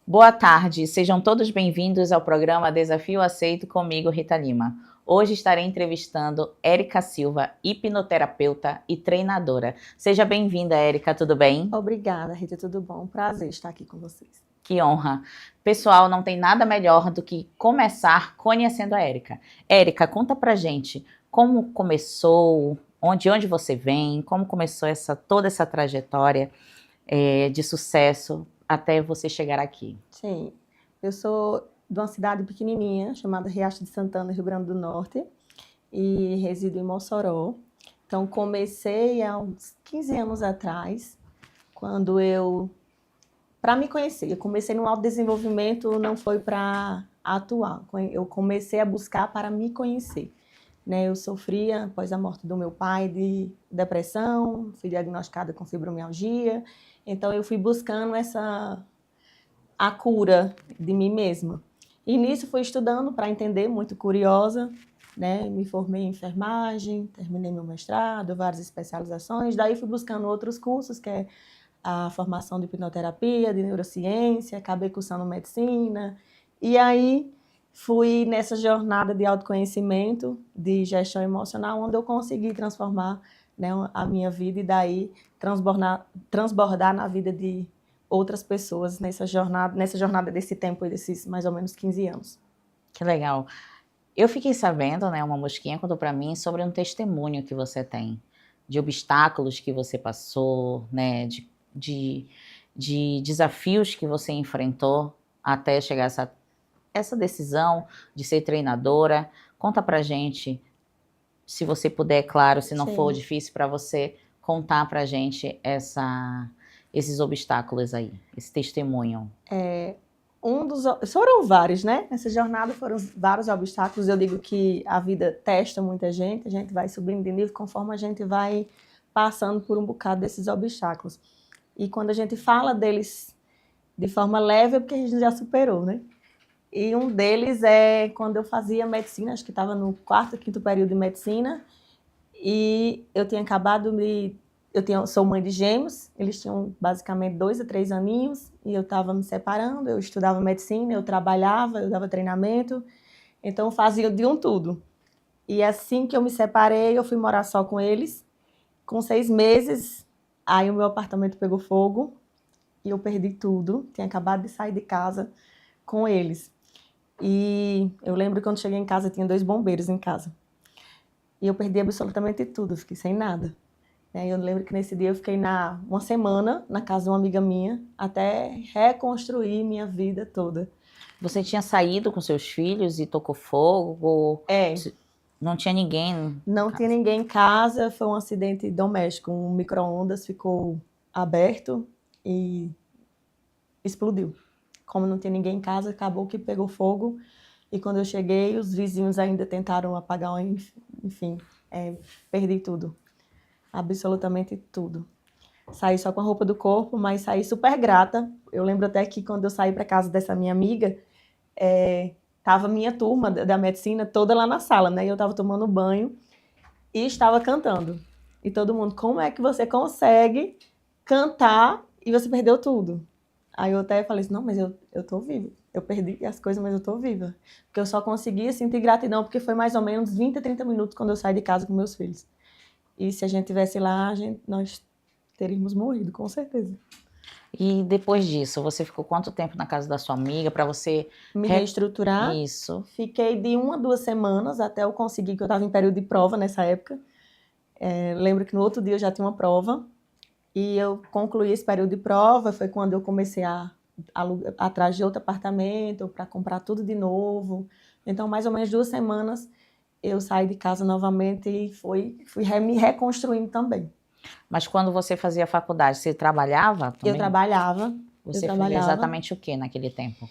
Boa tarde, sejam todos bem-vindos ao programa Desafio Aceito comigo, Rita Lima. Hoje estarei entrevistando Érica Silva, hipnoterapeuta e treinadora. Seja bem-vinda, Érica, tudo bem? Obrigada, Rita, tudo bom? Prazer estar aqui com vocês. Que honra. Pessoal, não tem nada melhor do que começar conhecendo a Érica. Érica, conta pra gente como começou, onde você vem, como começou toda essa trajetória de sucesso até você chegar aqui. Sim, eu sou de uma cidade pequenininha chamada Riacho de Santana, Rio Grande do Norte, e resido em Mossoró. Então, comecei há uns 15 anos atrás, para me conhecer. Eu comecei no autodesenvolvimento, não foi para atuar. Eu comecei a buscar para me conhecer. Né, eu sofria, após a morte do meu pai, de depressão, fui diagnosticada com fibromialgia, então eu fui buscando a cura de mim mesma. E nisso fui estudando para entender, muito curiosa, né, me formei em enfermagem, terminei meu mestrado, várias especializações, daí fui buscando outros cursos, que é a formação de hipnoterapia, de neurociência, acabei cursando medicina, e aí fui nessa jornada de autoconhecimento, de gestão emocional, onde eu consegui transformar, né, a minha vida e daí transbordar na vida de outras pessoas nessa jornada desse tempo, desses mais ou menos 15 anos. Que legal. Eu fiquei sabendo, né, uma mosquinha contou para mim sobre um testemunho que você tem, de obstáculos que você passou, né, de desafios que você enfrentou até chegar a essa decisão de ser treinadora. Conta pra gente, se você puder, claro, se não for Sim. difícil para você, contar pra gente esses obstáculos aí, esse testemunho. Foram vários, né? Nessa jornada foram vários obstáculos. Eu digo que a vida testa muita gente, a gente vai subindo de nível conforme a gente vai passando por um bocado desses obstáculos. E quando a gente fala deles de forma leve, é porque a gente já superou, né? E um deles é quando eu fazia medicina, acho que estava no 4º, 5º período de medicina, e eu tinha acabado de... sou mãe de gêmeos, eles tinham basicamente 2 a 3 aninhos, e eu estava me separando, eu estudava medicina, eu trabalhava, eu dava treinamento, então eu fazia de um tudo. E assim que eu me separei, eu fui morar só com eles. Com 6 meses, aí o meu apartamento pegou fogo, e eu perdi tudo, tinha acabado de sair de casa com eles. E eu lembro que quando cheguei em casa, tinha 2 bombeiros em casa. E eu perdi absolutamente tudo, fiquei sem nada. Eu lembro que nesse dia eu fiquei uma semana na casa de uma amiga minha, até reconstruir minha vida toda. Você tinha saído com seus filhos e tocou fogo? É. Não tinha ninguém? Não tinha ninguém em casa, foi um acidente doméstico, um micro-ondas ficou aberto e explodiu. Como não tinha ninguém em casa, acabou que pegou fogo. E quando eu cheguei, os vizinhos ainda tentaram apagar, enfim, perdi tudo. Absolutamente tudo. Saí só com a roupa do corpo, mas saí super grata. Eu lembro até que quando eu saí para casa dessa minha amiga, tava minha turma da medicina toda lá na sala, né? E eu tava tomando banho e estava cantando. E todo mundo, como é que você consegue cantar e você perdeu tudo? Aí eu até falei assim, não, mas eu tô viva. Eu perdi as coisas, mas eu tô viva. Porque eu só conseguia sentir gratidão, porque foi mais ou menos 20 a 30 minutos quando eu saí de casa com meus filhos. E se a gente tivesse lá, nós teríamos morrido, com certeza. E depois disso, você ficou quanto tempo na casa da sua amiga para você me reestruturar? Isso. Fiquei de 1 a 2 semanas até eu conseguir, que eu estava em período de prova nessa época. Lembro que no outro dia eu já tinha uma prova e eu concluí esse período de prova. Foi quando eu comecei atrás de outro apartamento para comprar tudo de novo. Então, mais ou menos 2 semanas eu saí de casa novamente e fui me reconstruindo também. Mas quando você fazia faculdade, você trabalhava também? Eu trabalhava. Você fazia exatamente o que naquele tempo?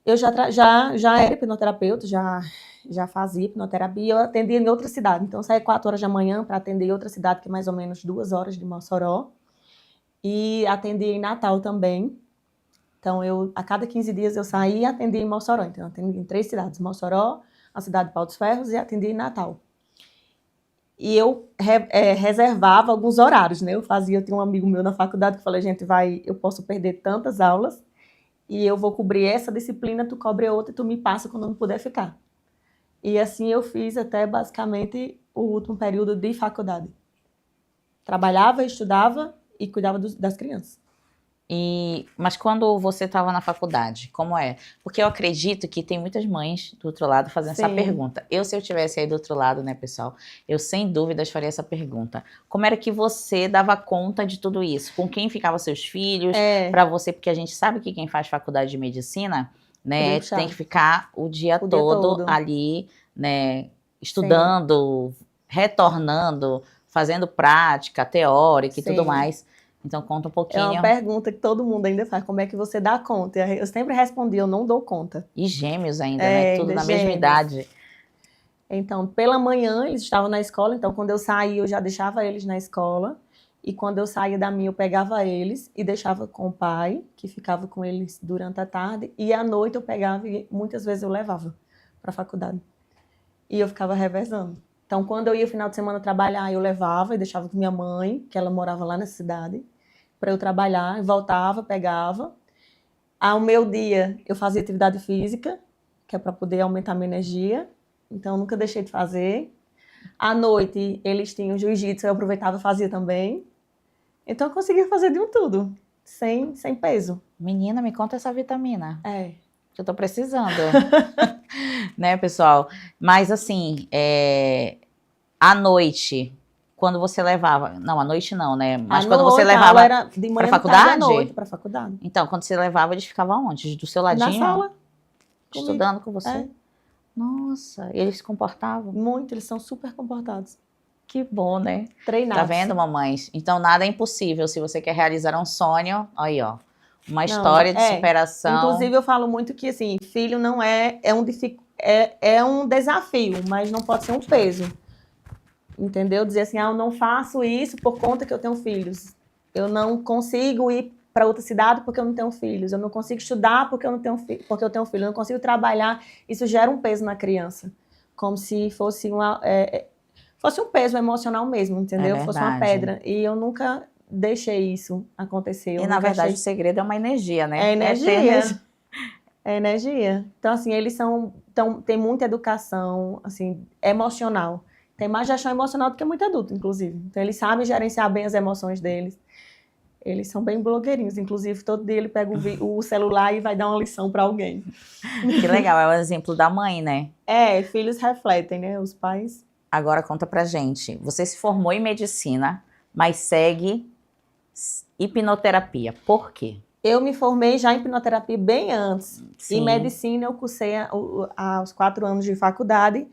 Eu já era hipnoterapeuta, já fazia hipnoterapia, eu atendia em outra cidade. Então, eu saía 4 horas da manhã para atender em outra cidade, que é mais ou menos 2 horas de Mossoró. E atendia em Natal também. Então, a cada 15 dias eu saía e atendia em Mossoró. Então, eu atendia em 3 cidades, Mossoró, a cidade de Pau dos Ferros e atendia em Natal. E eu reservava alguns horários, né? Eu tinha um amigo meu na faculdade que falou, gente, eu posso perder tantas aulas, e eu vou cobrir essa disciplina, tu cobre outra e tu me passa quando eu não puder ficar. E assim eu fiz até basicamente o último período de faculdade. Trabalhava, estudava e cuidava das crianças. Mas quando você estava na faculdade, como é? Porque eu acredito que tem muitas mães do outro lado fazendo essa Sim. pergunta. Se eu tivesse aí do outro lado, né, pessoal, eu sem dúvidas faria essa pergunta. Como era que você dava conta de tudo isso? Com quem ficavam seus filhos? Para você, porque a gente sabe que quem faz faculdade de medicina, né, tem que ficar o dia todo ali, né, estudando, estudando, fazendo prática teórica e tudo mais. Então, conta um pouquinho. É uma pergunta que todo mundo ainda faz. Como é que você dá conta? Eu sempre respondi, eu não dou conta. E gêmeos ainda, né? Tudo na mesma idade. Então, pela manhã, eles estavam na escola. Então, quando eu saía, eu já deixava eles na escola. E quando eu saía da minha, eu pegava eles e deixava com o pai, que ficava com eles durante a tarde. E à noite eu pegava e muitas vezes eu levava para a faculdade. E eu ficava revezando. Então, quando eu ia no final de semana trabalhar, eu levava e deixava com minha mãe, que ela morava lá na cidade, para eu trabalhar, voltava, pegava. Ao meu dia, eu fazia atividade física, que é para poder aumentar minha energia. Então, eu nunca deixei de fazer. À noite, eles tinham jiu-jitsu, eu aproveitava e fazia também. Então, eu conseguia fazer de um tudo, sem peso. Menina, me conta essa vitamina. Que eu tô precisando. Né, pessoal? Mas, assim, à noite... Quando você levava... Não, à noite não, né? Mas quando você levava para faculdade? À noite, para faculdade. Então, quando você levava, eles ficavam onde? Do seu ladinho? Na sala. Estudando com você? Nossa, eles se comportavam? Muito, eles são super comportados. Que bom, né? Treinados. Tá vendo, mamães? Então, nada é impossível. Se você quer realizar um sonho, aí, ó. Uma história de superação. Inclusive, eu falo muito que, assim, filho não é um desafio, mas não pode ser um peso. Entendeu? Dizer assim, eu não faço isso por conta que eu tenho filhos. Eu não consigo ir para outra cidade porque eu não tenho filhos. Eu não consigo estudar porque eu tenho filho. Eu não consigo trabalhar. Isso gera um peso na criança. Como se fosse fosse um peso emocional mesmo, entendeu? Fosse uma pedra. E eu nunca deixei isso acontecer. E, na verdade, o segredo é uma energia, né? É energia. É energia. Então, assim, eles têm muita educação, assim, emocional. Tem mais gestão emocional do que muito adulto, inclusive. Então, eles sabem gerenciar bem as emoções deles. Eles são bem blogueirinhos. Inclusive, todo dia ele pega o celular e vai dar uma lição para alguém. Que legal, é o exemplo da mãe, né? Filhos refletem, né? Os pais. Agora, conta pra gente. Você se formou em medicina, mas segue hipnoterapia. Por quê? Eu me formei já em hipnoterapia bem antes. Sim. Em medicina, eu cursei aos 4 anos de faculdade.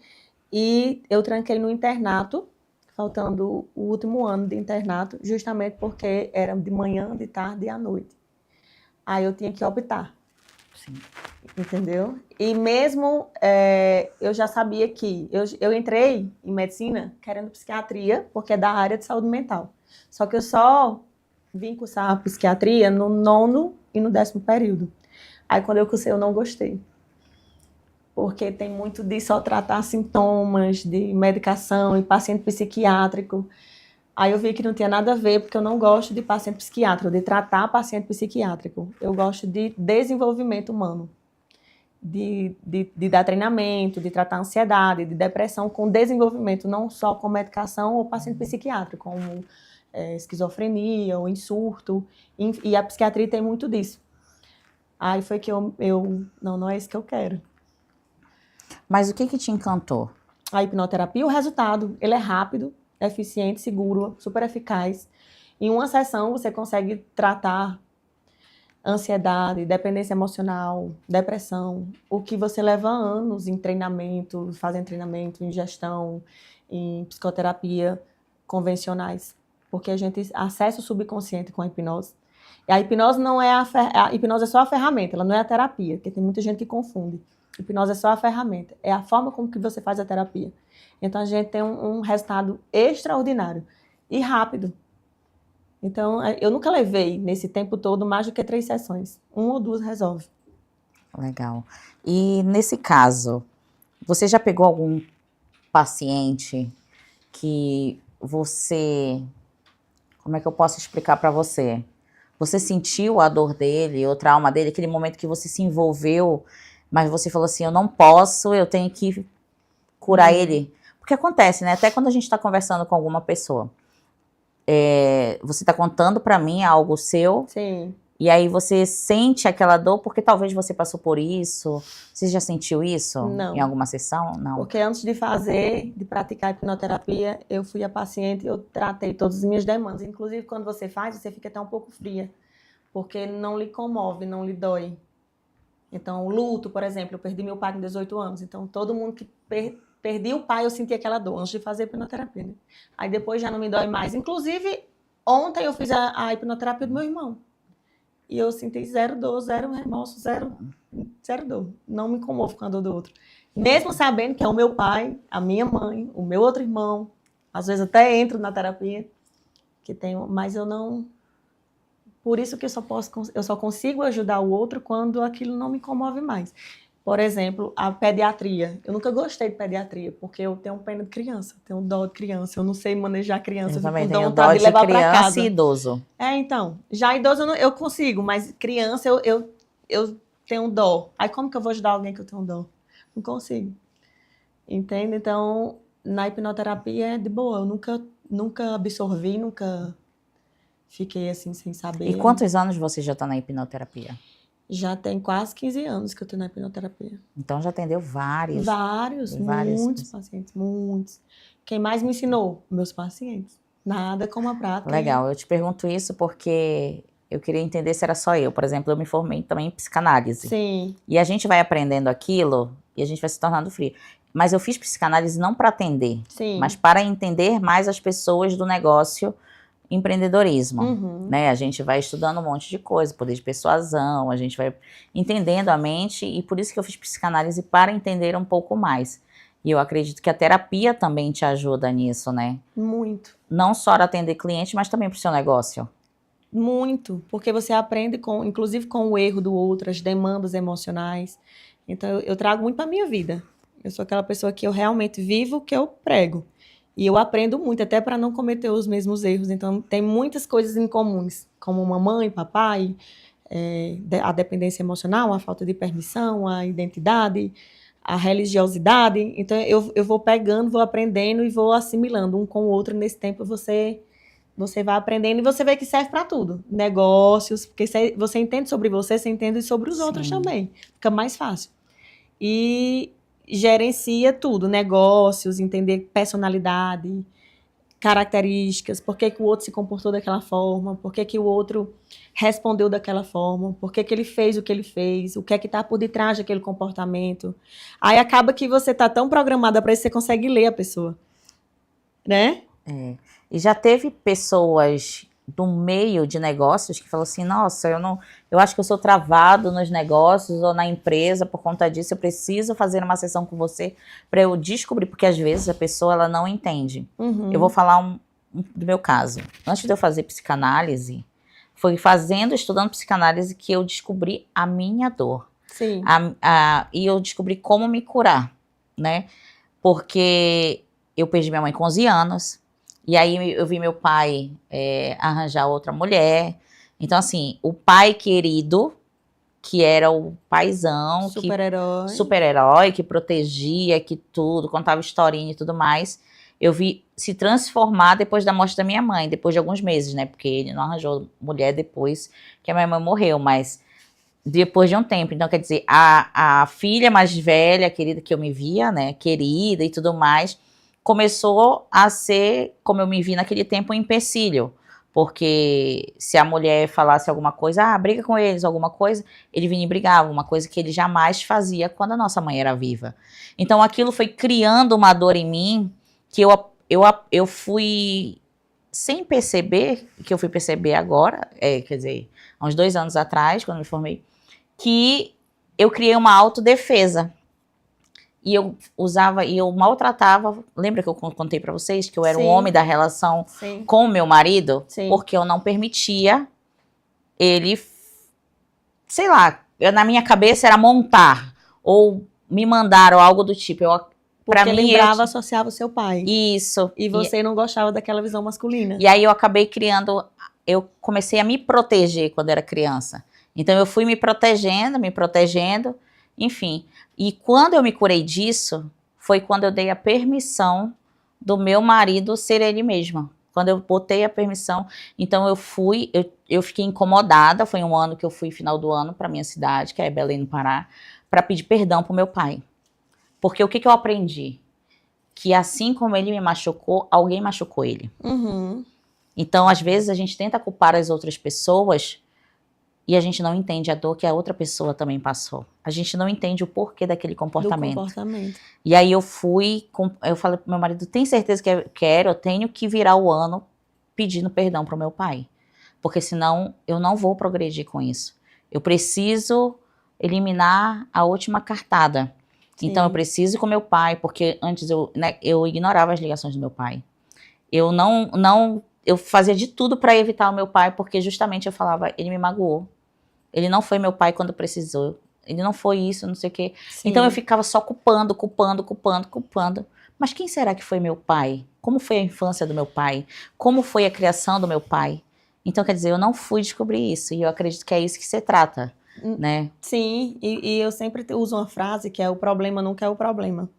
E eu tranquei no internato, faltando o último ano de internato, justamente porque era de manhã, de tarde e à noite. Aí eu tinha que optar. Sim. Entendeu? E mesmo eu já sabia que... Eu entrei em medicina querendo psiquiatria, porque é da área de saúde mental. Só que eu só vim cursar psiquiatria no 9º e no 10º período. Aí quando eu cursei, eu não gostei. Porque tem muito de só tratar sintomas, de medicação e paciente psiquiátrico. Aí eu vi que não tinha nada a ver, porque eu não gosto de paciente psiquiátrico, de tratar paciente psiquiátrico. Eu gosto de desenvolvimento humano, de dar treinamento, de tratar ansiedade, de depressão com desenvolvimento, não só com medicação ou paciente psiquiátrico, como esquizofrenia ou em surto. E a psiquiatria tem muito disso. Aí foi que não é isso que eu quero. Mas o que te encantou? A hipnoterapia, o resultado, ele é rápido, eficiente, seguro, super eficaz. Em uma sessão você consegue tratar ansiedade, dependência emocional, depressão, o que você leva anos em treinamento, fazendo treinamento em gestão, em psicoterapia convencionais, porque a gente acessa o subconsciente com a hipnose. E a hipnose não é a hipnose é só a ferramenta, ela não é a terapia, porque tem muita gente que confunde. A hipnose é só a ferramenta, é a forma como que você faz a terapia. Então, a gente tem um resultado extraordinário e rápido. Então, eu nunca levei, nesse tempo todo, mais do que 3 sessões. 1 ou 2 resolve. Legal. E, nesse caso, você já pegou algum paciente que você... Como é que eu posso explicar para você? Você sentiu a dor dele, o trauma dele, aquele momento que você se envolveu, mas você falou assim, eu não posso, eu tenho que curar ele. Porque acontece, né? Até quando a gente está conversando com alguma pessoa, você está contando para mim algo seu, Sim. e aí você sente aquela dor porque talvez você passou por isso. Você já sentiu isso Não. em alguma sessão? Não. Porque antes de praticar a hipnoterapia, eu fui a paciente e eu tratei todas as minhas demandas. Inclusive, quando você faz, você fica até um pouco fria, porque não lhe comove, não lhe dói. Então, o luto, por exemplo, eu perdi meu pai com 18 anos. Então, todo mundo que perdi o pai, eu senti aquela dor antes de fazer a hipnoterapia, né? Aí depois já não me dói mais. Inclusive, ontem eu fiz a hipnoterapia do meu irmão. E eu senti zero dor, zero remorso, zero dor. Não me comovo com a dor do outro. Mesmo sabendo que é o meu pai, a minha mãe, o meu outro irmão. Às vezes até entro na terapia, mas eu não... Por isso que eu só consigo ajudar o outro quando aquilo não me comove mais. Por exemplo, a pediatria. Eu nunca gostei de pediatria, porque eu tenho pena de criança, tenho dó de criança, eu não sei manejar criança, Eu também tenho vontade dó de de levar para criança casa. e idoso. Então, já idoso eu consigo, mas criança eu tenho dó. Aí como que eu vou ajudar alguém que eu tenho dó? Não consigo. Entende? Então, na hipnoterapia é de boa, eu nunca absorvi, nunca fiquei assim sem saber. E quantos anos você já está na hipnoterapia? Já tem quase 15 anos que eu estou na hipnoterapia. Então já atendeu vários. Muitos pacientes, muitos. Quem mais me ensinou? Meus pacientes. Nada como a prática. Legal, eu te pergunto isso porque eu queria entender se era só eu. Por exemplo, eu me formei também em psicanálise. Sim. E a gente vai aprendendo aquilo e a gente vai se tornando frio. Mas eu fiz psicanálise não para atender, Sim. mas para entender mais as pessoas do negócio empreendedorismo, né? A gente vai estudando um monte de coisa, poder de persuasão, a gente vai entendendo a mente, e por isso que eu fiz psicanálise, para entender um pouco mais. E eu acredito que a terapia também te ajuda nisso, né? Muito. Não só para atender cliente, mas também para o seu negócio. Muito, porque você aprende, inclusive com o erro do outro, as demandas emocionais. Então, eu trago muito para a minha vida. Eu sou aquela pessoa que eu realmente vivo o que eu prego. E eu aprendo muito, até para não cometer os mesmos erros. Então, tem muitas coisas em comuns, como mamãe, papai, a dependência emocional, a falta de permissão, a identidade, a religiosidade. Então, eu vou pegando, vou aprendendo e vou assimilando um com o outro. Nesse tempo, você vai aprendendo e você vê que serve para tudo. Negócios, porque você entende sobre você entende sobre os outros também. Fica mais fácil. E gerencia tudo, negócios, entender personalidade, características, por que o outro se comportou daquela forma, por que o outro respondeu daquela forma, por que ele fez o que ele fez, o que é que está por detrás daquele comportamento. Aí acaba que você está tão programada para isso, você consegue ler a pessoa, né? E já teve pessoas do meio de negócios que falam assim, nossa, eu acho que eu sou travado nos negócios ou na empresa por conta disso, eu preciso fazer uma sessão com você para eu descobrir, porque às vezes a pessoa ela não entende. Eu vou falar do meu caso. Antes de eu fazer psicanálise, foi estudando psicanálise que eu descobri a minha dor. Sim. E eu descobri como me curar, né? Porque eu perdi minha mãe com 11 anos, e aí eu vi meu pai arranjar outra mulher. Então, assim, o pai querido, que era o paizão, super-herói, que protegia, que tudo, contava historinha e tudo mais, eu vi se transformar depois da morte da minha mãe, depois de alguns meses, né? Porque ele não arranjou mulher depois que a minha mãe morreu, mas depois de um tempo. Então, quer dizer, a filha mais velha, querida, que eu me via, né? Querida e tudo mais, começou a ser, como eu me vi naquele tempo, um empecilho. Porque se a mulher falasse alguma coisa, briga com eles, alguma coisa, ele vinha e brigava, uma coisa que ele jamais fazia quando a nossa mãe era viva. Então aquilo foi criando uma dor em mim, que eu fui, sem perceber, que eu fui perceber agora, quer dizer, há uns 2 anos atrás, quando me formei, que eu criei uma autodefesa. E eu maltratava, lembra que eu contei pra vocês que eu era um homem da relação com o meu marido? Porque eu não permitia ele, sei lá, na minha cabeça era montar, ou me mandar, ou algo do tipo. Porque lembrava, associava o seu pai. Isso. E você não gostava daquela visão masculina. E aí eu acabei criando eu comecei a me proteger quando era criança. Então eu fui me protegendo, enfim. E quando eu me curei disso, foi quando eu dei a permissão do meu marido ser ele mesmo. Quando eu botei a permissão, então eu fiquei incomodada, foi um ano que eu fui, final do ano, para minha cidade, que é Belém no Pará, para pedir perdão pro meu pai. Porque o que eu aprendi? Que assim como ele me machucou, alguém machucou ele. Uhum. Então, às vezes, a gente tenta culpar as outras pessoas e a gente não entende a dor que a outra pessoa também passou. A gente não entende o porquê daquele comportamento. Do comportamento. E aí eu falei pro meu marido, tem certeza que eu quero? Eu tenho que virar o ano pedindo perdão pro meu pai. Porque senão eu não vou progredir com isso. Eu preciso eliminar a última cartada. Sim. Então eu preciso ir com meu pai, porque antes eu ignorava as ligações do meu pai. Eu fazia de tudo para evitar o meu pai, porque justamente eu falava, ele me magoou. Ele não foi meu pai quando precisou. Ele não foi isso, não sei o quê. Sim. Então eu ficava só culpando. Mas quem será que foi meu pai? Como foi a infância do meu pai? Como foi a criação do meu pai? Então, quer dizer, eu não fui descobrir isso. E eu acredito que é isso que se trata, né? Sim, e eu sempre uso uma frase que é: o problema nunca é o problema.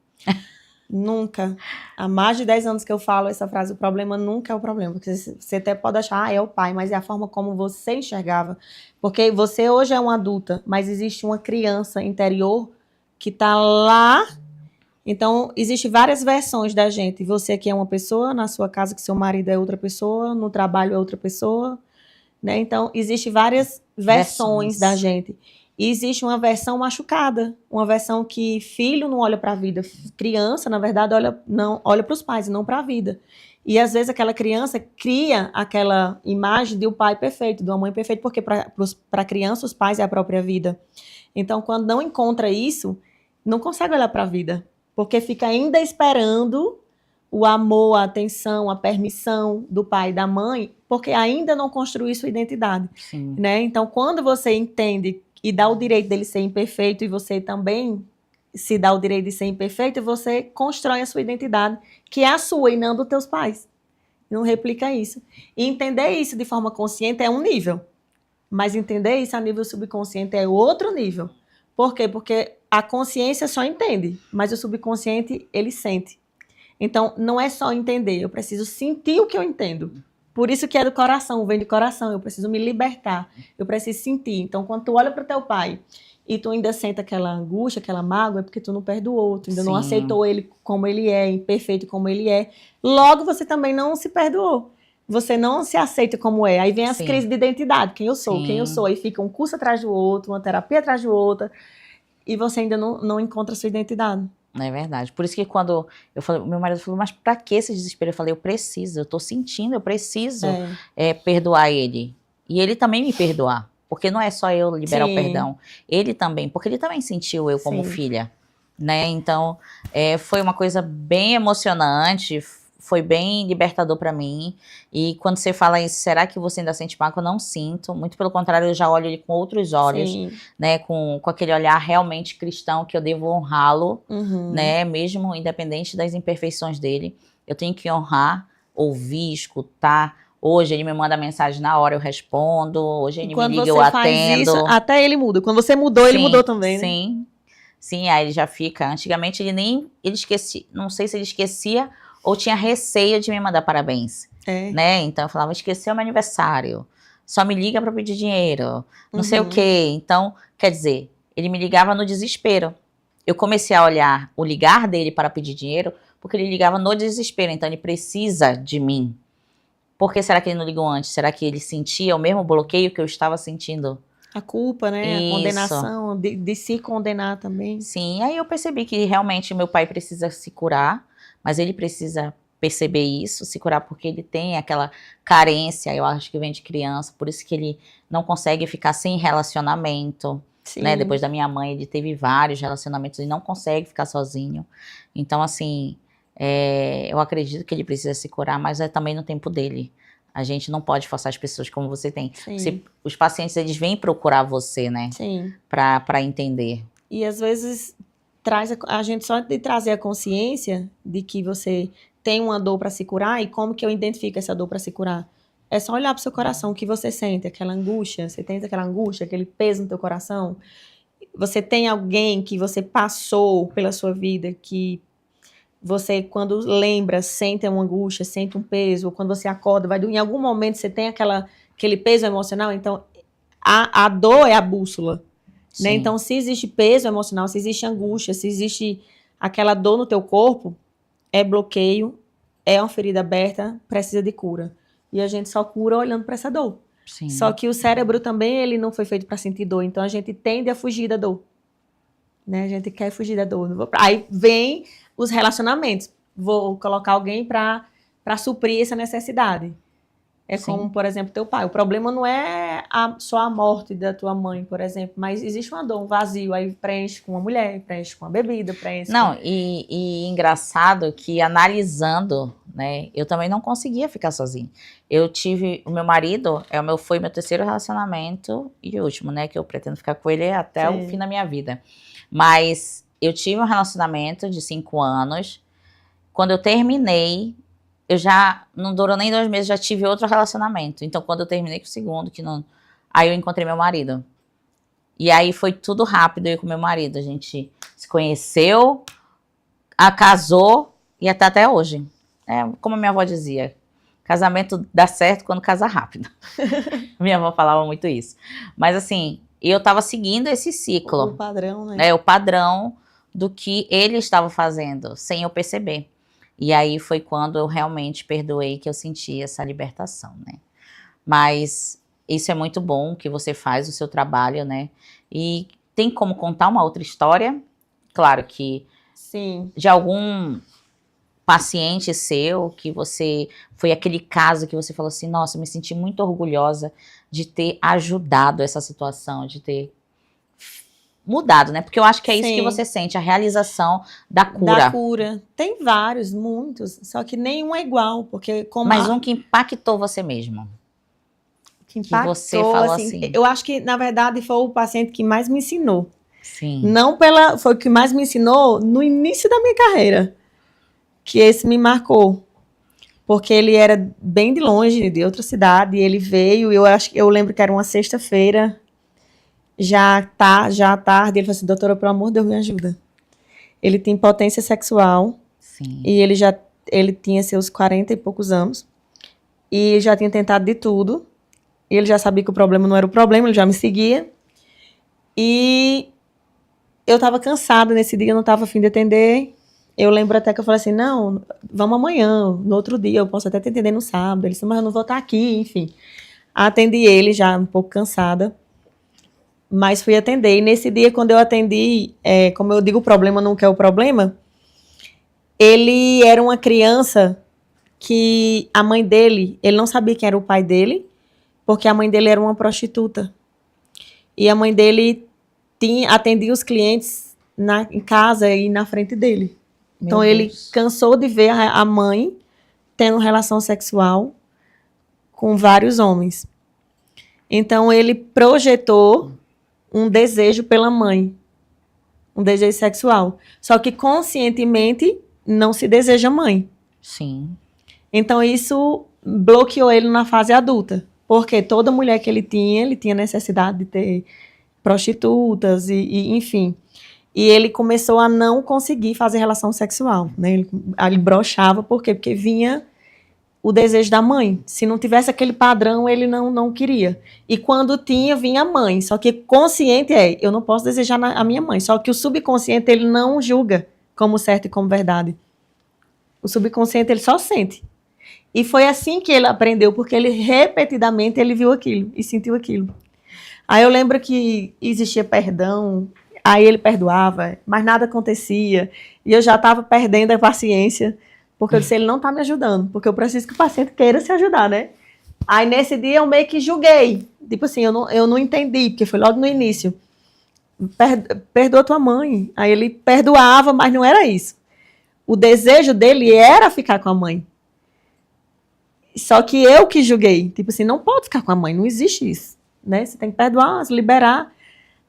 Nunca. Há mais de 10 anos que eu falo essa frase: o problema nunca é o problema. Porque você até pode achar, é o pai, mas é a forma como você enxergava. Porque você hoje é uma adulta, mas existe uma criança interior que está lá. Então, existem várias versões da gente. Você aqui é uma pessoa, na sua casa que seu marido é outra pessoa, no trabalho é outra pessoa, né? Então, existem várias versões da gente. E existe uma versão machucada, uma versão que filho não olha para a vida, criança, na verdade, olha para os pais e não para a vida. E às vezes aquela criança cria aquela imagem de um pai perfeito, de uma mãe perfeita, porque para a criança os pais é a própria vida. Então, quando não encontra isso, não consegue olhar para a vida, porque fica ainda esperando o amor, a atenção, a permissão do pai e da mãe, porque ainda não construiu sua identidade. Sim. Né? Então, quando você entende e dá o direito dele ser imperfeito, e você também se dá o direito de ser imperfeito, você constrói a sua identidade, que é a sua e não dos teus pais. Não replica isso. E entender isso de forma consciente é um nível, mas entender isso a nível subconsciente é outro nível. Por quê? Porque a consciência só entende, mas o subconsciente, ele sente. Então, não é só entender, eu preciso sentir o que eu entendo. Por isso que é do coração, vem de coração, eu preciso me libertar, eu preciso sentir. Então, quando tu olha para o teu pai e tu ainda sente aquela angústia, aquela mágoa, é porque tu não perdoou, tu ainda não aceitou ele como ele é, imperfeito como ele é. Logo, você também não se perdoou. Você não se aceita como é. Aí vem as crises de identidade, quem eu sou. Aí fica um curso atrás do outro, uma terapia atrás do outro, e você ainda não encontra a sua identidade. É verdade. Por isso que quando eu falei, meu marido falou, mas pra que esse desespero? Eu falei, eu tô sentindo, eu preciso perdoar ele. E ele também me perdoar. Porque não é só eu liberar o perdão. Ele também, porque ele também sentiu eu como filha. Né? Então, foi uma coisa bem emocionante, foi bem libertador pra mim. E quando você fala isso, será que você ainda sente mágoa? Eu não sinto. Muito pelo contrário, eu já olho ele com outros olhos, né? Com aquele olhar realmente cristão, que eu devo honrá-lo, né? Mesmo independente das imperfeições dele. Eu tenho que honrar, ouvir, escutar. Hoje ele me manda mensagem na hora, eu respondo. Hoje ele me liga, eu atendo. Isso, até ele muda. Quando você mudou, ele mudou também, né? Sim, aí ele já fica. Antigamente ele esquecia, não sei se ele esquecia ou tinha receio de me mandar parabéns, né? Então eu falava, esqueceu meu aniversário, só me liga para pedir dinheiro, não sei o quê. Então, quer dizer, ele me ligava no desespero. Eu comecei a olhar o ligar dele para pedir dinheiro, porque ele ligava no desespero, então ele precisa de mim. Por que será que ele não ligou antes? Será que ele sentia o mesmo bloqueio que eu estava sentindo? A culpa, né? Isso. A condenação, de se condenar também. Sim, aí eu percebi que realmente meu pai precisa se curar, mas ele precisa perceber isso, se curar, porque ele tem aquela carência, eu acho que vem de criança, por isso que ele não consegue ficar sem relacionamento, né? Depois da minha mãe, ele teve vários relacionamentos e não consegue ficar sozinho. Então, assim, eu acredito que ele precisa se curar, mas é também no tempo dele. A gente não pode forçar as pessoas como você tem. Os pacientes, eles vêm procurar você, né? Sim. Pra entender. E às vezes a gente só de trazer a consciência de que você tem uma dor para se curar, e como que eu identifico essa dor para se curar? É só olhar pro seu coração, o que você sente, aquela angústia, você tem aquela angústia, aquele peso no teu coração. Você tem alguém que você passou pela sua vida, que você, quando lembra, sente uma angústia, sente um peso, ou quando você acorda, em algum momento você tem aquele peso emocional, então a dor é a bússola, né? Sim. Então, se existe peso emocional, se existe angústia, se existe aquela dor no teu corpo, é bloqueio, é uma ferida aberta, precisa de cura. E a gente só cura olhando para essa dor. Sim. Só que o cérebro também, ele não foi feito para sentir dor, então a gente tende a fugir da dor. Né? A gente quer fugir da dor. Aí vem os relacionamentos. Vou colocar alguém para suprir essa necessidade. É Sim. como, por exemplo, teu pai. O problema não é só a morte da tua mãe, por exemplo, mas existe uma dor, um vazio. Aí preenche com uma mulher, preenche com uma bebida, preenche Não, com... e engraçado que analisando, né, eu também não conseguia ficar sozinha. Eu tive, o meu marido foi meu terceiro relacionamento e último, né, que eu pretendo ficar com ele até Sim. o fim da minha vida. Mas eu tive um relacionamento de 5 anos. Quando eu terminei, eu já, não durou nem 2 meses, já tive outro relacionamento. Então, quando eu terminei com o segundo, aí eu encontrei meu marido. E aí foi tudo rápido, eu com meu marido. A gente se conheceu, casou e até hoje. É, como a minha avó dizia, casamento dá certo quando casa rápido. Minha avó falava muito isso. Mas assim, eu tava seguindo esse ciclo. O padrão, né? É o padrão do que ele estava fazendo, sem eu perceber. E aí foi quando eu realmente perdoei que eu senti essa libertação, né? Mas isso é muito bom que você faz o seu trabalho, né? E tem como contar uma outra história? Claro que Sim. de algum paciente seu, que foi aquele caso que você falou assim, nossa, eu me senti muito orgulhosa de ter ajudado essa situação, de ter mudado, né? Porque eu acho que é isso que você sente, a realização da cura. Da cura. Tem vários, muitos, só que nenhum é igual, porque como... Mas um que impactou você mesmo. Que impactou, você falou assim. Eu acho que, na verdade, foi o paciente que mais me ensinou. Sim. Foi o que mais me ensinou no início da minha carreira. Que esse me marcou. Porque ele era bem de longe, de outra cidade, e ele veio, eu lembro que era uma sexta-feira, já à tarde, ele falou assim, doutora, pelo amor de Deus, me ajuda. Ele tem impotência sexual. Sim. E ele tinha seus 40 e poucos anos. E já tinha tentado de tudo. E ele já sabia que o problema não era o problema, ele já me seguia. E eu estava cansada nesse dia, eu não estava a fim de atender. Eu lembro até que eu falei assim, não, vamos amanhã, no outro dia, eu posso até te atender no sábado. Ele disse, mas eu não vou estar aqui, enfim. Atendi ele já um pouco cansada. Mas fui atender. E nesse dia, quando eu atendi, como eu digo, o problema não quer o problema, ele era uma criança que a mãe dele, ele não sabia quem era o pai dele, porque a mãe dele era uma prostituta. E a mãe dele atendia os clientes em casa e na frente dele. Então ele cansou de ver a mãe tendo relação sexual com vários homens. Então ele projetou um desejo pela mãe, um desejo sexual. Só que conscientemente não se deseja mãe. Sim. Então isso bloqueou ele na fase adulta. Porque toda mulher que ele tinha necessidade de ter prostitutas e enfim. E ele começou a não conseguir fazer relação sexual, né? Ele broxava, por quê? Porque vinha o desejo da mãe. Se não tivesse aquele padrão, ele não queria. E quando tinha, vinha a mãe. Só que consciente eu não posso desejar a minha mãe. Só que o subconsciente, ele não julga como certo e como verdade. O subconsciente, ele só sente. E foi assim que ele aprendeu, porque ele repetidamente ele viu aquilo e sentiu aquilo. Aí eu lembro que existia perdão, aí ele perdoava, mas nada acontecia. E eu já estava perdendo a paciência, porque eu disse, ele não está me ajudando, porque eu preciso que o paciente queira se ajudar, né? Aí nesse dia eu meio que julguei. Tipo assim, eu não entendi, porque foi logo no início. Perdoa tua mãe. Aí ele perdoava, mas não era isso. O desejo dele era ficar com a mãe. Só que eu que julguei. Tipo assim, não pode ficar com a mãe, não existe isso. Né? Você tem que perdoar, se liberar.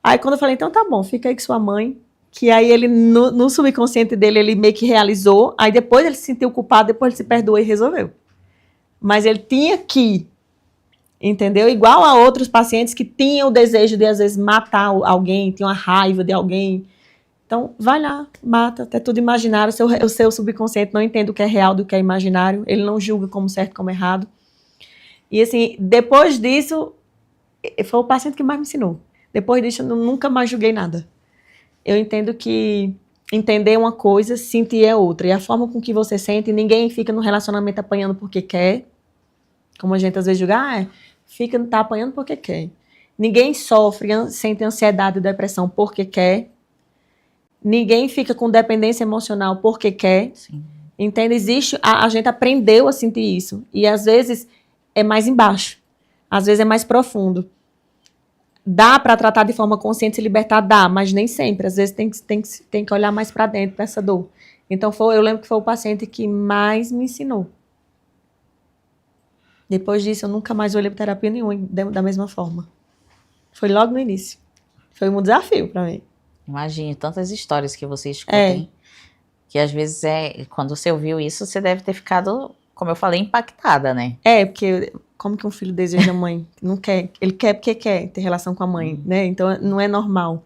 Aí quando eu falei, então tá bom, fica aí com sua mãe. Que aí ele, no subconsciente dele, ele meio que realizou. Aí depois ele se sentiu culpado, depois ele se perdoou e resolveu. Mas ele tinha que Entendeu? Igual a outros pacientes que tinham o desejo de, às vezes, matar alguém, tinham a raiva de alguém. Então, vai lá, mata, é tudo imaginário. O seu subconsciente não entende o que é real do que é imaginário. Ele não julga como certo, como errado. E, assim, depois disso, foi o paciente que mais me ensinou. Depois disso, eu nunca mais julguei nada. Eu entendo que entender uma coisa, sentir é outra. E a forma com que você sente, ninguém fica no relacionamento apanhando porque quer. Como a gente às vezes julga, tá apanhando porque quer. Ninguém sofre, sente ansiedade e depressão porque quer. Ninguém fica com dependência emocional porque quer. Sim. Entende? Existe, a gente aprendeu a sentir isso. E às vezes é mais embaixo. Às vezes é mais profundo. Dá para tratar de forma consciente e se libertar? Dá, mas nem sempre. Às vezes tem que olhar mais para dentro, para essa dor. Então, eu lembro que foi o paciente que mais me ensinou. Depois disso, eu nunca mais olhei para terapia nenhuma da mesma forma. Foi logo no início. Foi um desafio para mim. Imagine tantas histórias que você escuta, hein? Que às vezes quando você ouviu isso, você deve ter ficado, como eu falei, impactada, né? Porque como que um filho deseja a mãe? Não quer. Ele quer porque quer ter relação com a mãe, né? Então não é normal.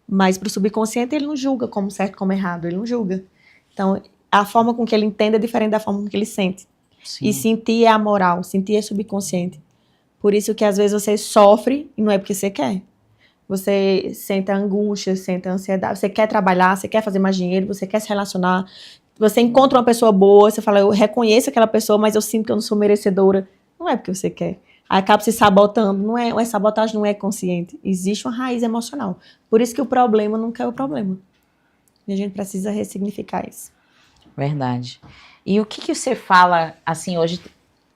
Mas para o subconsciente ele não julga como certo, como errado. Ele não julga. Então a forma com que ele entende é diferente da forma com que ele sente. Sim. E sentir é amoral, sentir é subconsciente. Por isso que às vezes você sofre e não é porque você quer. Você sente a angústia, sente a ansiedade, você quer trabalhar, você quer fazer mais dinheiro, você quer se relacionar, você encontra uma pessoa boa, você fala, eu reconheço aquela pessoa, mas eu sinto que eu não sou merecedora. Não é porque você quer. Aí acaba se sabotando. Não é, a sabotagem não é consciente. Existe uma raiz emocional. Por isso que o problema nunca é o problema. E a gente precisa ressignificar isso. Verdade. E o que você fala, assim, hoje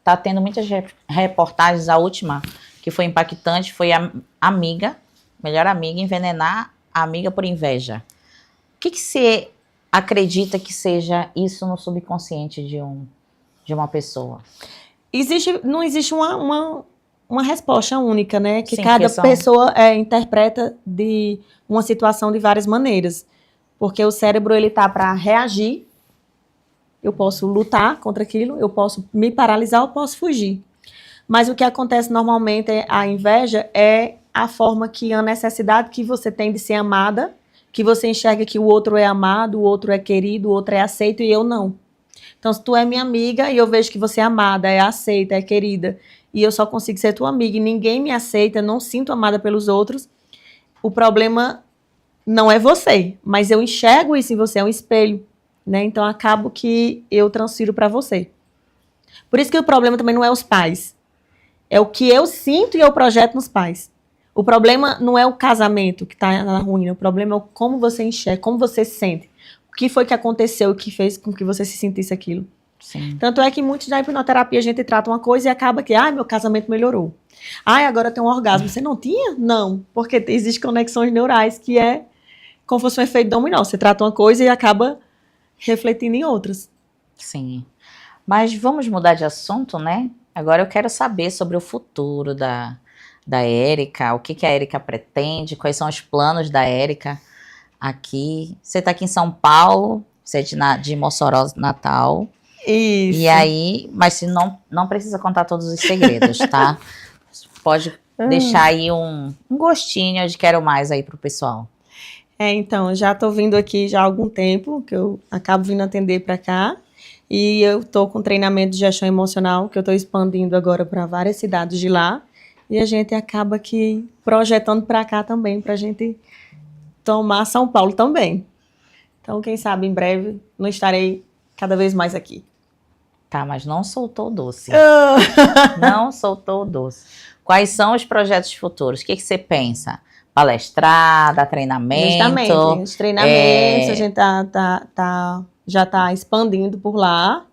tá tendo muitas reportagens, a última que foi impactante foi a melhor amiga, envenenar a amiga por inveja. O que você acredita que seja isso no subconsciente de uma pessoa? Não existe uma resposta única, né? Que Sim, cada pessoa interpreta de uma situação de várias maneiras. Porque o cérebro, ele tá para reagir. Eu posso lutar contra aquilo, eu posso me paralisar, eu posso fugir. Mas o que acontece normalmente, a inveja é a forma que a necessidade que você tem de ser amada, que você enxerga que o outro é amado, o outro é querido, o outro é aceito e eu não. Então, se tu é minha amiga e eu vejo que você é amada, é aceita, é querida, e eu só consigo ser tua amiga e ninguém me aceita, não sinto amada pelos outros, o problema não é você, mas eu enxergo isso em você, é um espelho, né? Então, acabo que eu transfiro para você. Por isso que o problema também não é os pais. É o que eu sinto e eu projeto nos pais. O problema não é o casamento que está na ruína, o problema é como você enxerga, como você se sente. O que foi que aconteceu que fez com que você se sentisse aquilo. Sim. Tanto é que muitos da hipnoterapia a gente trata uma coisa e acaba que, meu casamento melhorou. Agora eu tenho um orgasmo. Você não tinha? Não, porque existem conexões neurais que é como se fosse um efeito dominó. Você trata uma coisa e acaba refletindo em outras. Sim. Mas vamos mudar de assunto, né? Agora eu quero saber sobre o futuro da Érica, o que a Érica pretende, quais são os planos da Érica aqui. Você está aqui em São Paulo, você é de Mossoró, Natal. Isso. E aí, mas não precisa contar todos os segredos, tá? Pode deixar aí um gostinho de quero mais aí pro pessoal. Então, já estou vindo aqui já há algum tempo, que eu acabo vindo atender para cá. E eu estou com treinamento de gestão emocional, que eu estou expandindo agora para várias cidades de lá. E a gente acaba aqui projetando para cá também, para a gente tomar São Paulo também. Então, quem sabe, em breve, não estarei cada vez mais aqui. Tá, mas não soltou o doce. Não soltou o doce. Quais são os projetos futuros? O que você pensa? Palestrar, dar treinamento? Justamente, os treinamentos, a gente já está expandindo por lá.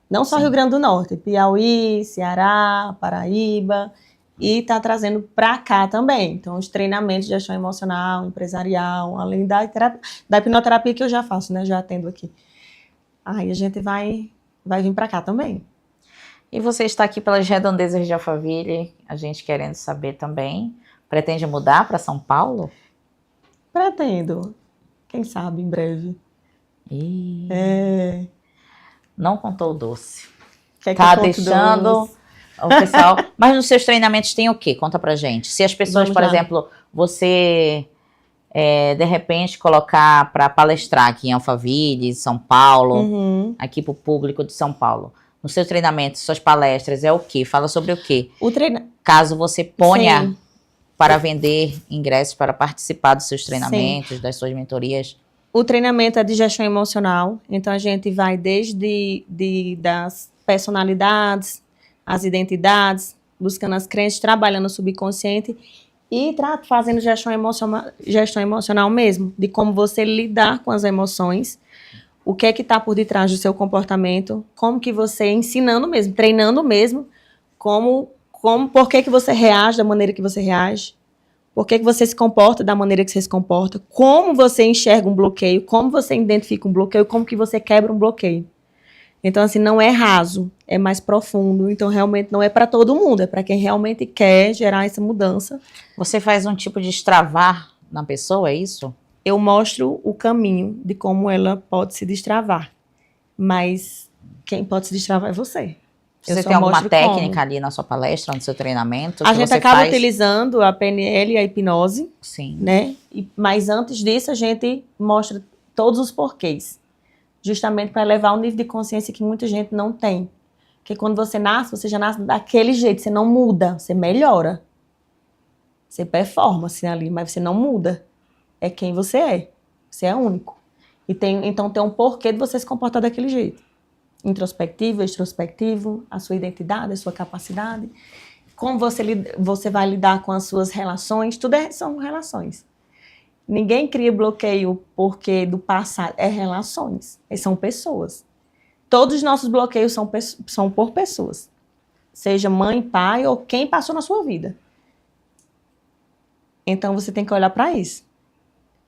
Não só Rio Grande do Norte, Piauí, Ceará, Paraíba. E está trazendo para cá também. Então, os treinamentos de gestão emocional, empresarial, além da hipnoterapia que eu já faço, né? Já atendo aqui. Aí a gente vai vir para cá também. E você está aqui pelas redondezas de Alphaville, a gente querendo saber também. Pretende mudar para São Paulo? Pretendo. Quem sabe, em breve. Não contou o doce. Quer que tá eu conte deixando doce? O pessoal... Mas nos seus treinamentos tem o quê? Conta pra gente. Se as pessoas, Vamos por lá. exemplo, você... de repente colocar para palestrar aqui em Alphaville, São Paulo, Uhum. aqui para o público de São Paulo. No seu treinamento, suas palestras, é o quê? Fala sobre o quê? Caso você ponha Sim. para vender ingressos para participar dos seus treinamentos, Sim. das suas mentorias. O treinamento é de gestão emocional, então a gente vai desde das personalidades, as identidades, buscando as crenças, trabalhando o subconsciente e fazendo gestão emocional mesmo, de como você lidar com as emoções, o que é que está por detrás do seu comportamento, como que você, ensinando mesmo, treinando mesmo, por que você reage da maneira que você reage, por que você se comporta da maneira que você se comporta, como você enxerga um bloqueio, como você identifica um bloqueio, como que você quebra um bloqueio. Então, assim, não é raso, é mais profundo. Então, realmente, não é para todo mundo, é para quem realmente quer gerar essa mudança. Você faz um tipo de destravar na pessoa, é isso? Eu mostro o caminho de como ela pode se destravar. Mas quem pode se destravar é você. Você tem alguma técnica ali na sua palestra, no seu treinamento? A gente acaba utilizando a PNL e a hipnose. Sim. Né? Mas antes disso, a gente mostra todos os porquês. Justamente para levar um nível de consciência que muita gente não tem. Porque quando você nasce, você já nasce daquele jeito, você não muda, você melhora. Você performa assim ali, mas você não muda. É quem você é. Você é único. Então tem um porquê de você se comportar daquele jeito. Introspectivo, extrospectivo, a sua identidade, a sua capacidade. Como você vai lidar com as suas relações, tudo são relações. Ninguém cria bloqueio porque do passado, é relações, são pessoas. Todos os nossos bloqueios são por pessoas. Seja mãe, pai ou quem passou na sua vida. Então você tem que olhar para isso.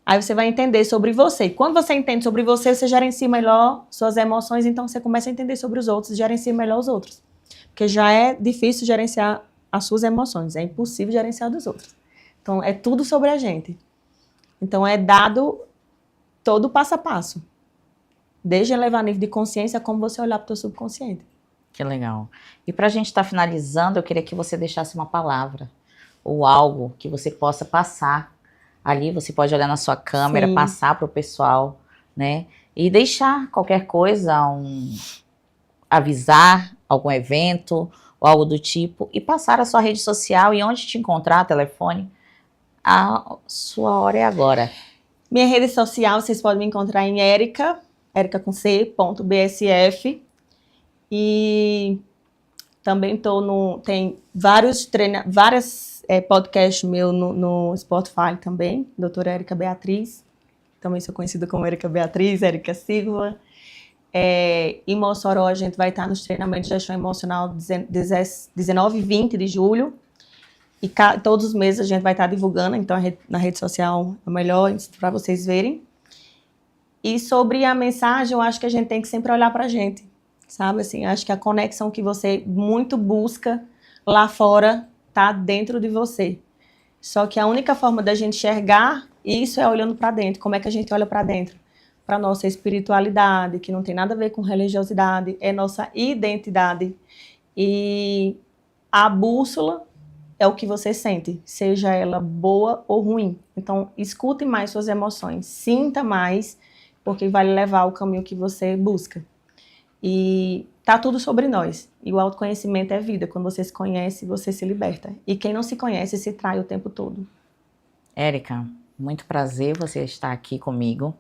Aí você vai entender sobre você. E quando você entende sobre você, você gerencia melhor suas emoções, então você começa a entender sobre os outros e gerencia melhor os outros. Porque já é difícil gerenciar as suas emoções, é impossível gerenciar dos outros. Então é tudo sobre a gente. Então é dado todo o passo a passo. Desde elevar nível de consciência, como você olhar para o teu subconsciente. Que legal. E para a gente estar finalizando, eu queria que você deixasse uma palavra ou algo que você possa passar. Ali você pode olhar na sua câmera, passar para o pessoal, né? E deixar qualquer coisa, avisar algum evento ou algo do tipo, e passar a sua rede social e onde te encontrar, telefone. A sua hora é agora. Minha rede social, vocês podem me encontrar em Erica com C.bsf. E também tem vários podcasts meus no Spotify também, doutora Érica Beatriz. Também sou conhecida como Érica Beatriz, Érica Silva. Em Mossoró, a gente vai estar nos treinamentos de gestão emocional 19 e 20 de julho. E todos os meses a gente vai estar divulgando, então na rede social é o melhor para vocês verem. E sobre a mensagem, eu acho que a gente tem que sempre olhar para a gente, sabe? Assim, acho que a conexão que você muito busca lá fora está dentro de você. Só que a única forma da gente enxergar isso é olhando para dentro. Como é que a gente olha para dentro? Para nossa espiritualidade, que não tem nada a ver com religiosidade, é nossa identidade. E a bússola é o que você sente, seja ela boa ou ruim. Então, escute mais suas emoções, sinta mais, porque vai levar ao caminho que você busca. E tá tudo sobre nós. E o autoconhecimento é vida. Quando você se conhece, você se liberta. E quem não se conhece, se trai o tempo todo. Érica, muito prazer você estar aqui comigo.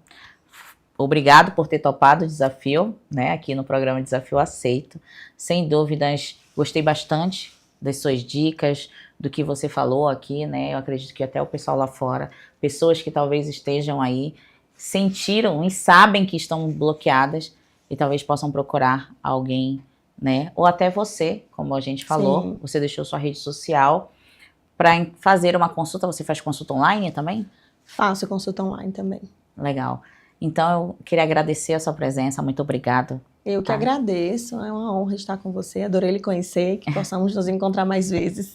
Obrigado por ter topado o desafio, né, aqui no programa Desafio Aceito. Sem dúvidas, gostei bastante das suas dicas, do que você falou aqui, né? Eu acredito que até o pessoal lá fora, pessoas que talvez estejam aí, sentiram e sabem que estão bloqueadas e talvez possam procurar alguém, né? Ou até você, como a gente falou, sim, você deixou sua rede social para fazer uma consulta. Você faz consulta online também? Faço consulta online também. Legal. Então, eu queria agradecer a sua presença. Muito obrigada. Eu que agradeço. É uma honra estar com você. Adorei lhe conhecer. Que possamos nos encontrar mais vezes.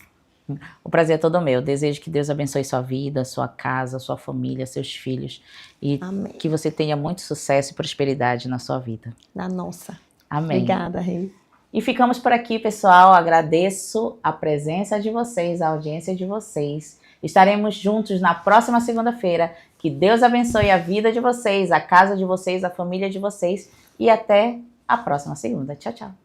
O prazer é todo meu. Desejo que Deus abençoe sua vida, sua casa, sua família, seus filhos. E amém, que você tenha muito sucesso e prosperidade na sua vida. Na nossa. Amém. Obrigada, Rei. E ficamos por aqui, pessoal. Agradeço a presença de vocês, a audiência de vocês. Estaremos juntos na próxima segunda-feira. Que Deus abençoe a vida de vocês, a casa de vocês, a família de vocês. E até a próxima segunda. Tchau, tchau.